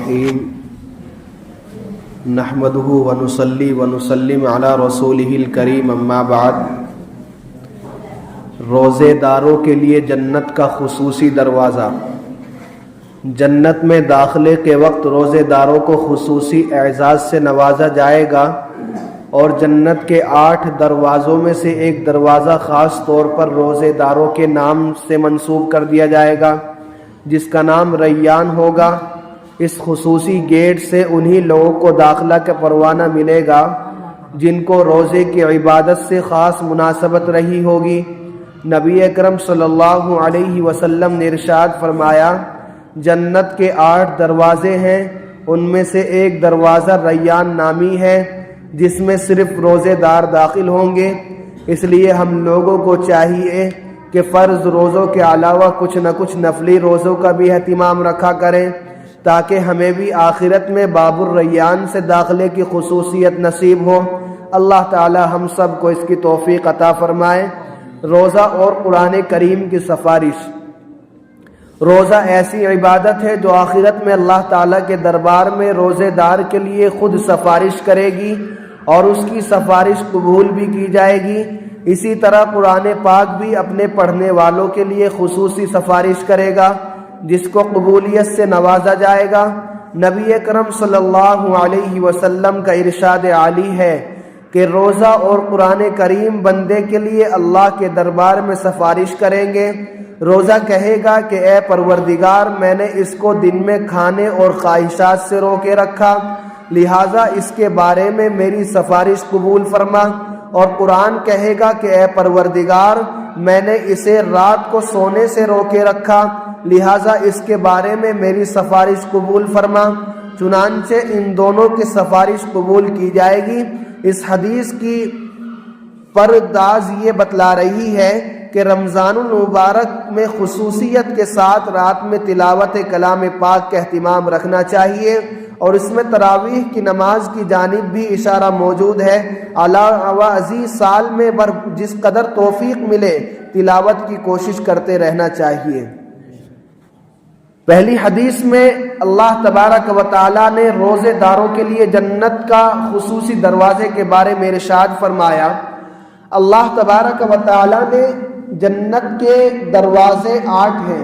الرحیم نحمدہ ونصلی ونسلم علی رسولہ الکریم اما بعد۔ روزے داروں کے لیے جنت کا خصوصی دروازہ۔ جنت میں داخلے کے وقت روزے داروں کو خصوصی اعزاز سے نوازا جائے گا اور جنت کے 8 دروازوں میں سے ایک دروازہ خاص طور پر روزے داروں کے نام سے منسوب کر دیا جائے گا، جس کا نام ریان ہوگا۔ اس خصوصی گیٹ سے انہی لوگوں کو داخلہ کا پروانہ ملے گا جن کو روزے کی عبادت سے خاص مناسبت رہی ہوگی۔ نبی اکرم صلی اللہ علیہ وسلم نے ارشاد فرمایا، جنت کے 8 دروازے ہیں، ان میں سے ایک دروازہ ریان نامی ہے جس میں صرف روزے دار داخل ہوں گے۔ اس لیے ہم لوگوں کو چاہیے کہ فرض روزوں کے علاوہ کچھ نہ کچھ نفلی روزوں کا بھی اہتمام رکھا کریں تاکہ ہمیں بھی آخرت میں باب الریان سے داخلے کی خصوصیت نصیب ہو۔ اللہ تعالی ہم سب کو اس کی توفیق عطا فرمائے۔ روزہ اور قرآن کریم کی سفارش۔ روزہ ایسی عبادت ہے جو آخرت میں اللہ تعالیٰ کے دربار میں روزے دار کے لیے خود سفارش کرے گی اور اس کی سفارش قبول بھی کی جائے گی۔ اسی طرح قرآن پاک بھی اپنے پڑھنے والوں کے لیے خصوصی سفارش کرے گا جس کو قبولیت سے نوازا جائے گا۔ نبی اکرم صلی اللہ علیہ وسلم کا ارشاد عالی ہے کہ روزہ اور قرآن کریم بندے کے لیے اللہ کے دربار میں سفارش کریں گے۔ روزہ کہے گا کہ اے پروردگار، میں نے اس کو دن میں کھانے اور خواہشات سے روکے رکھا، لہٰذا اس کے بارے میں میری سفارش قبول فرما۔ اور قرآن کہے گا کہ اے پروردگار، میں نے اسے رات کو سونے سے روکے رکھا، لہٰذا اس کے بارے میں میری سفارش قبول فرما۔ چنانچہ ان دونوں کی سفارش قبول کی جائے گی۔ اس حدیث کی پرداز یہ بتلا رہی ہے کہ رمضان المبارک میں خصوصیت کے ساتھ رات میں تلاوت کلام پاک کا اہتمام رکھنا چاہیے، اور اس میں تراویح کی نماز کی جانب بھی اشارہ موجود ہے۔ علاوہ عزیز سال میں جس قدر توفیق ملے تلاوت کی کوشش کرتے رہنا چاہیے۔ پہلی حدیث میں اللہ تبارک و تعالیٰ نے روزے داروں کے لیے جنت کا خصوصی دروازے کے بارے میں ارشاد فرمایا۔ اللہ تبارک و تعالیٰ نے جنت کے دروازے 8 ہیں،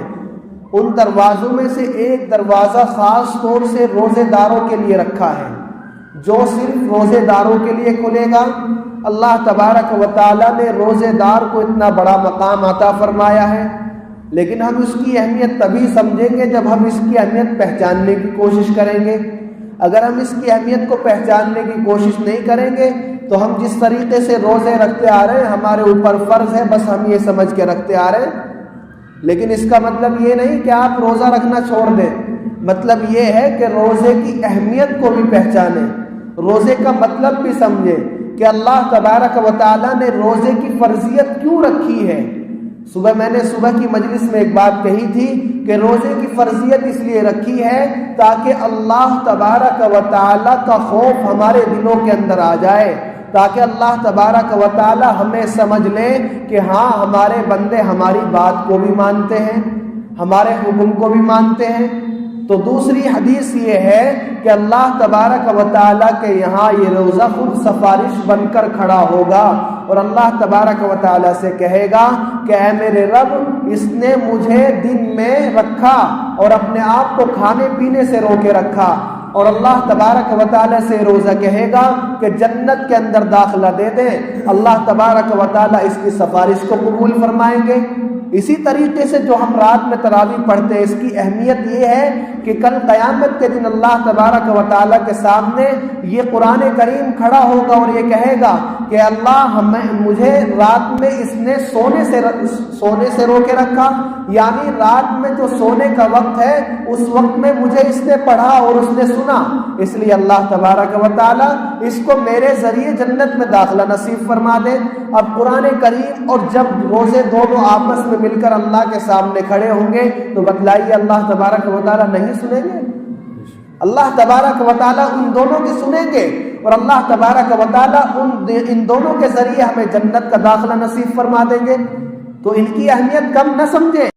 ان دروازوں میں سے ایک دروازہ خاص طور سے روزے داروں کے لیے رکھا ہے جو صرف روزے داروں کے لیے کھلے گا۔ اللہ تبارک و تعالیٰ نے روزے دار کو اتنا بڑا مقام عطا فرمایا ہے، لیکن ہم اس کی اہمیت تبھی سمجھیں گے جب ہم اس کی اہمیت پہچاننے کی کوشش کریں گے۔ اگر ہم اس کی اہمیت کو پہچاننے کی کوشش نہیں کریں گے تو ہم جس طریقے سے روزے رکھتے آ رہے ہیں ہمارے اوپر فرض ہے، بس ہم یہ سمجھ کے رکھتے آ رہے ہیں، لیکن اس کا مطلب یہ نہیں کہ آپ روزہ رکھنا چھوڑ دیں۔ مطلب یہ ہے کہ روزے کی اہمیت کو بھی پہچانیں، روزے کا مطلب بھی سمجھیں کہ اللہ تبارک و تعالیٰ نے روزے کی فرضیت کیوں رکھی ہے۔ میں نے صبح کی مجلس میں ایک بات کہی تھی کہ روزے کی فرضیت اس لیے رکھی ہے تاکہ اللہ تبارک و تعالیٰ کا خوف ہمارے دلوں کے اندر آ جائے، تاکہ اللہ تبارک و تعالیٰ ہمیں سمجھ لے کہ ہاں ہمارے بندے ہماری بات کو بھی مانتے ہیں، ہمارے حکم کو بھی مانتے ہیں۔ تو دوسری حدیث یہ ہے کہ اللہ تبارک و تعالیٰ کے یہاں یہ روزہ خود سفارش بن کر کھڑا ہوگا اور اللہ تبارک و تعالیٰ سے کہے گا کہ اے میرے رب، اس نے مجھے دن میں رکھا اور اپنے آپ کو کھانے پینے سے روکے رکھا، اور اللہ تبارک و تعالیٰ سے روزہ کہے گا کہ جنت کے اندر داخلہ دے دیں۔ اللہ تبارک و تعالیٰ اس کی سفارش کو قبول فرمائیں گے۔ اسی طریقے سے جو ہم رات میں تراویح پڑھتے ہیں، اس کی اہمیت یہ ہے کہ کل قیامت کے دن اللہ تبارک و تعالیٰ کے سامنے یہ قرآن کریم کھڑا ہوگا اور یہ کہے گا کہ اللہ مجھے رات میں اس نے سونے سے روکے رکھا، یعنی رات میں جو سونے کا وقت ہے اس وقت میں مجھے اس نے پڑھا اور اس نے سنا، اس لیے اللہ تبارک و تعالیٰ اس کو میرے ذریعے جنت میں داخلہ نصیب فرما دے۔ اب قرآن کریم اور جب روزے دونوں آپس میں مل کر اللہ کے سامنے کھڑے ہوں گے تو بتلائیے اللہ تبارک و تعالیٰ نہیں سنیں گے؟ اللہ تبارک و تعالیٰ ان دونوں کی سنیں گے، اور اللہ تبارک و تعالیٰ ان دونوں کے ذریعے ہمیں جنت کا داخلہ نصیب فرما دیں گے۔ تو ان کی اہمیت کم نہ سمجھیں۔